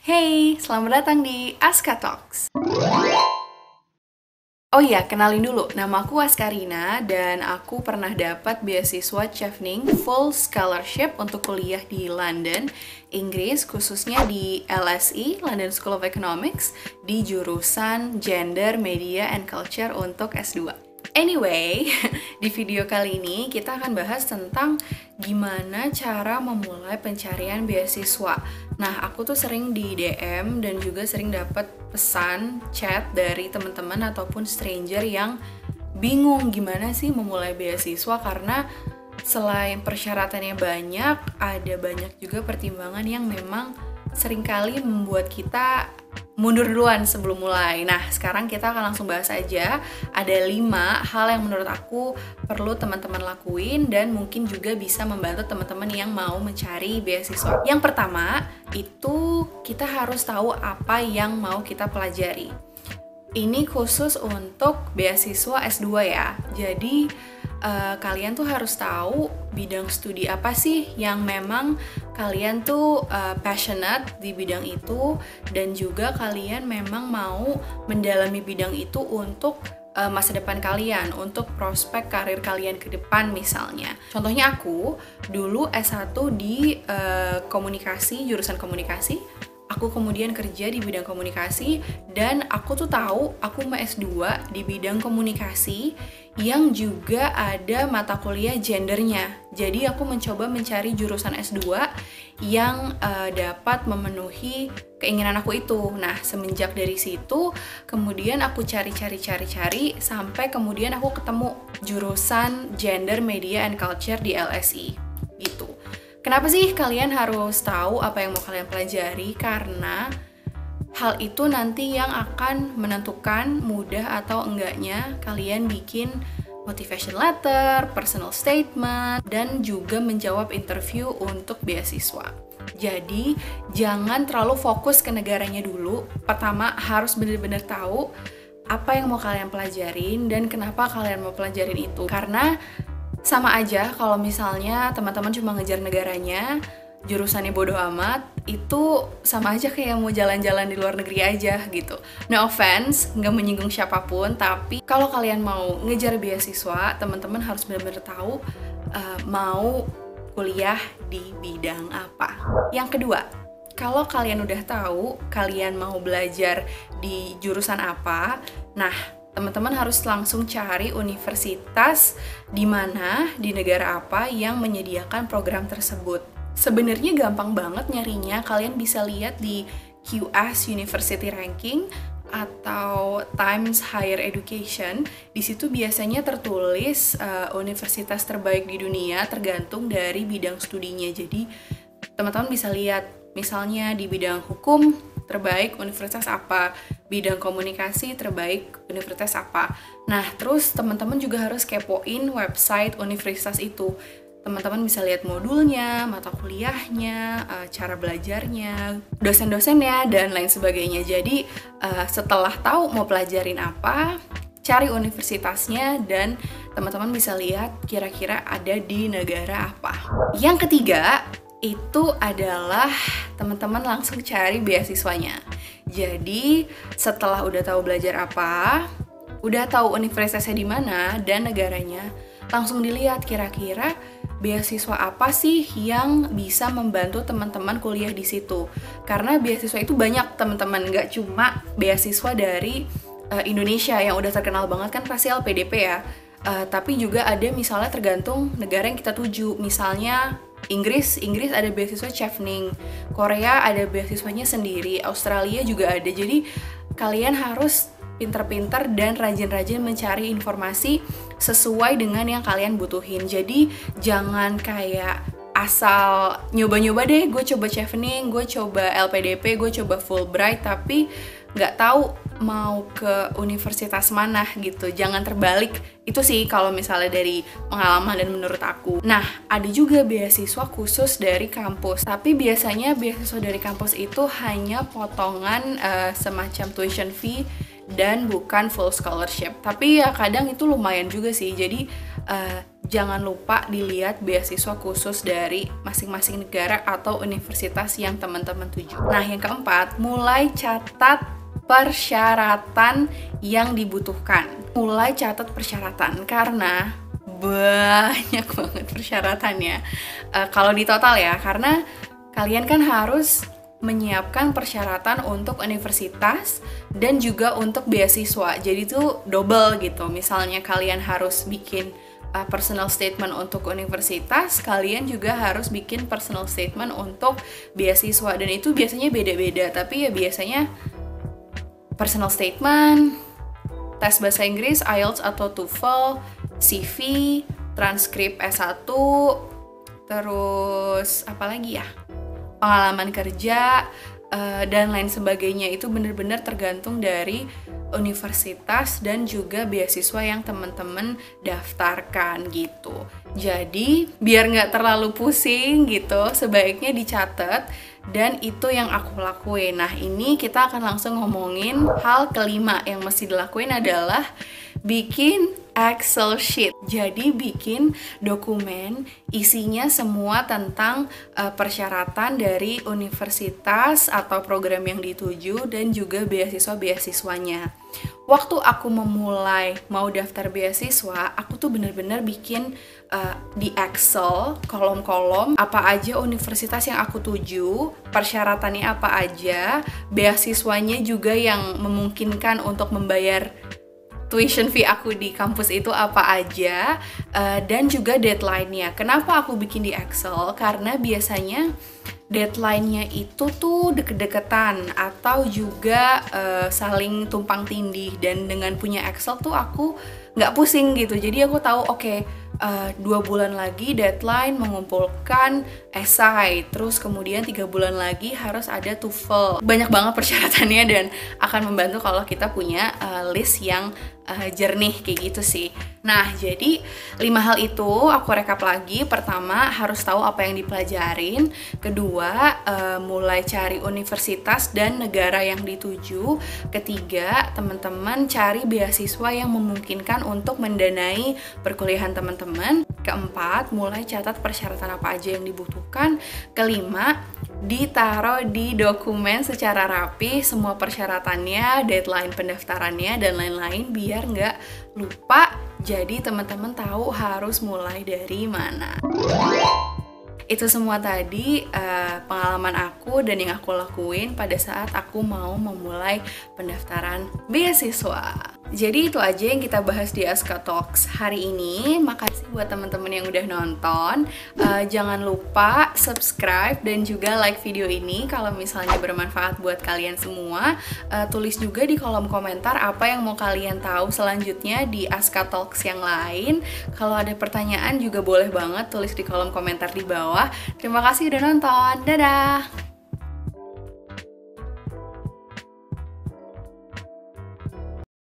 Hey, selamat datang di Aska Talks. Oh iya, kenalin dulu, nama aku Askarina dan aku pernah dapat beasiswa Chevening Full Scholarship untuk kuliah di London, Inggris, khususnya di LSE, London School of Economics, di jurusan Gender, Media, and Culture untuk S2. Anyway, di video kali ini kita akan bahas tentang gimana cara memulai pencarian beasiswa. Nah, aku tuh sering di DM dan juga sering dapat pesan chat dari teman-teman ataupun stranger yang bingung gimana sih memulai beasiswa karena selain persyaratannya banyak, ada banyak juga pertimbangan yang memang seringkali membuat kita mundur duluan sebelum mulai. Nah, sekarang kita akan langsung bahas aja. Ada 5 hal yang menurut aku perlu teman-teman lakuin dan mungkin juga bisa membantu teman-teman yang mau mencari beasiswa. Yang pertama, itu kita harus tahu apa yang mau kita pelajari. Ini khusus untuk beasiswa S2 ya. Jadi, kalian tuh harus tahu bidang studi apa sih yang memang kalian tuh passionate di bidang itu dan juga kalian memang mau mendalami bidang itu untuk masa depan kalian, untuk prospek karir kalian ke depan misalnya. Contohnya aku dulu S1 di komunikasi, jurusan komunikasi. Aku kemudian kerja di bidang komunikasi dan aku tuh tahu aku mau S2 di bidang komunikasi yang juga ada mata kuliah gendernya. Jadi aku mencoba mencari jurusan S2 yang dapat memenuhi keinginan aku itu. Nah, semenjak dari situ kemudian aku cari sampai kemudian aku ketemu jurusan Gender, Media, and Culture di LSE gitu. Kenapa sih kalian harus tahu apa yang mau kalian pelajari? Karena hal itu nanti yang akan menentukan mudah atau enggaknya kalian bikin motivation letter, personal statement, dan juga menjawab interview untuk beasiswa. Jadi, jangan terlalu fokus ke negaranya dulu. Pertama, harus benar-benar tahu apa yang mau kalian pelajarin dan kenapa kalian mau pelajarin itu. Karena sama aja kalau misalnya teman-teman cuma ngejar negaranya, jurusannya bodoh amat, itu sama aja kayak mau jalan-jalan di luar negeri aja gitu. No offense, nggak menyinggung siapapun, tapi kalau kalian mau ngejar beasiswa, teman-teman harus benar-benar tahu mau kuliah di bidang apa. Yang kedua, kalau kalian udah tahu kalian mau belajar di jurusan apa, nah teman-teman harus langsung cari universitas di mana, di negara apa yang menyediakan program tersebut. Sebenarnya gampang banget nyarinya, kalian bisa lihat di QS University Ranking atau Times Higher Education. Di situ biasanya tertulis universitas terbaik di dunia tergantung dari bidang studinya. Jadi teman-teman bisa lihat misalnya di bidang hukum terbaik universitas apa, bidang komunikasi terbaik universitas apa. Nah, terus teman-teman juga harus kepoin website universitas itu. Teman-teman bisa lihat modulnya, mata kuliahnya, cara belajarnya, dosen-dosennya, dan lain sebagainya. Jadi, setelah tahu mau pelajarin apa, cari universitasnya, dan teman-teman bisa lihat kira-kira ada di negara apa. Yang ketiga, itu adalah teman-teman langsung cari beasiswanya. Jadi, setelah udah tahu belajar apa, udah tahu universitasnya di mana dan negaranya, langsung dilihat kira-kira beasiswa apa sih yang bisa membantu teman-teman kuliah di situ. Karena beasiswa itu banyak, teman-teman, nggak cuma beasiswa dari Indonesia yang udah terkenal banget kan pasti LPDP ya. Tapi juga ada misalnya tergantung negara yang kita tuju. Misalnya Inggris ada beasiswa Chevening, Korea ada beasiswanya sendiri, Australia juga ada. Jadi kalian harus pinter-pinter dan rajin-rajin mencari informasi sesuai dengan yang kalian butuhin. Jadi jangan kayak asal nyoba-nyoba deh, gue coba Chevening, gue coba LPDP, gue coba Fulbright, tapi nggak tahu mau ke universitas mana gitu. Jangan terbalik. Itu sih kalau misalnya dari pengalaman dan menurut aku. Nah, ada juga beasiswa khusus dari kampus. Tapi biasanya beasiswa dari kampus itu hanya potongan semacam tuition fee dan bukan full scholarship. Tapi ya kadang itu lumayan juga sih. Jadi jangan lupa dilihat beasiswa khusus dari masing-masing negara atau universitas yang teman-teman tuju. Nah, yang keempat, mulai catat persyaratan yang dibutuhkan. Mulai catat persyaratan karena banyak banget persyaratannya. Kalau di total ya, karena kalian kan harus menyiapkan persyaratan untuk universitas dan juga untuk beasiswa. Jadi itu double gitu. Misalnya kalian harus bikin personal statement untuk universitas, kalian juga harus bikin personal statement untuk beasiswa. Dan itu biasanya beda-beda, tapi ya biasanya personal statement, tes bahasa Inggris, IELTS atau TOEFL, CV, transkrip S1, terus apa lagi ya? Pengalaman kerja, dan lain sebagainya. Itu benar-benar tergantung dari universitas dan juga beasiswa yang teman-teman daftarkan gitu. Jadi biar nggak terlalu pusing gitu, sebaiknya dicatat, dan itu yang aku lakuin. Nah, ini kita akan langsung ngomongin hal kelima yang mesti dilakuin adalah bikin Excel sheet. Jadi bikin dokumen isinya semua tentang persyaratan dari universitas atau program yang dituju dan juga beasiswa-beasiswanya. Waktu aku memulai mau daftar beasiswa, aku tuh bener-bener bikin di Excel kolom-kolom apa aja universitas yang aku tuju, persyaratannya apa aja, beasiswanya juga yang memungkinkan untuk membayar tuition fee aku di kampus itu apa aja, dan juga deadline-nya. Kenapa aku bikin di Excel? Karena biasanya deadline-nya itu tuh deket-deketan atau juga saling tumpang tindih, dan dengan punya Excel tuh aku nggak pusing gitu. Jadi aku tahu oke, 2 bulan lagi deadline mengumpulkan esai, terus kemudian 3 bulan lagi harus ada TOEFL. Banyak banget persyaratannya dan akan membantu kalau kita punya list yang jernih kayak gitu sih. Nah, jadi 5 hal itu aku rekap lagi. Pertama, harus tahu apa yang dipelajarin. Kedua, mulai cari universitas dan negara yang dituju. Ketiga, teman-teman cari beasiswa yang memungkinkan untuk mendanai perkuliahan teman-teman. Keempat, mulai catat persyaratan apa aja yang dibutuhkan. Kelima, ditaruh di dokumen secara rapi semua persyaratannya, deadline pendaftarannya, dan lain-lain biar nggak lupa. Jadi teman-teman tahu harus mulai dari mana. Itu semua tadi pengalaman aku dan yang aku lakuin pada saat aku mau memulai pendaftaran beasiswa. Jadi itu aja yang kita bahas di Aska Talks hari ini. Makasih buat teman-teman yang udah nonton. Jangan lupa subscribe dan juga like video ini kalau misalnya bermanfaat buat kalian semua. Tulis juga di kolom komentar apa yang mau kalian tahu selanjutnya di Aska Talks yang lain. Kalau ada pertanyaan juga boleh banget tulis di kolom komentar di bawah. Terima kasih udah nonton. Dadah!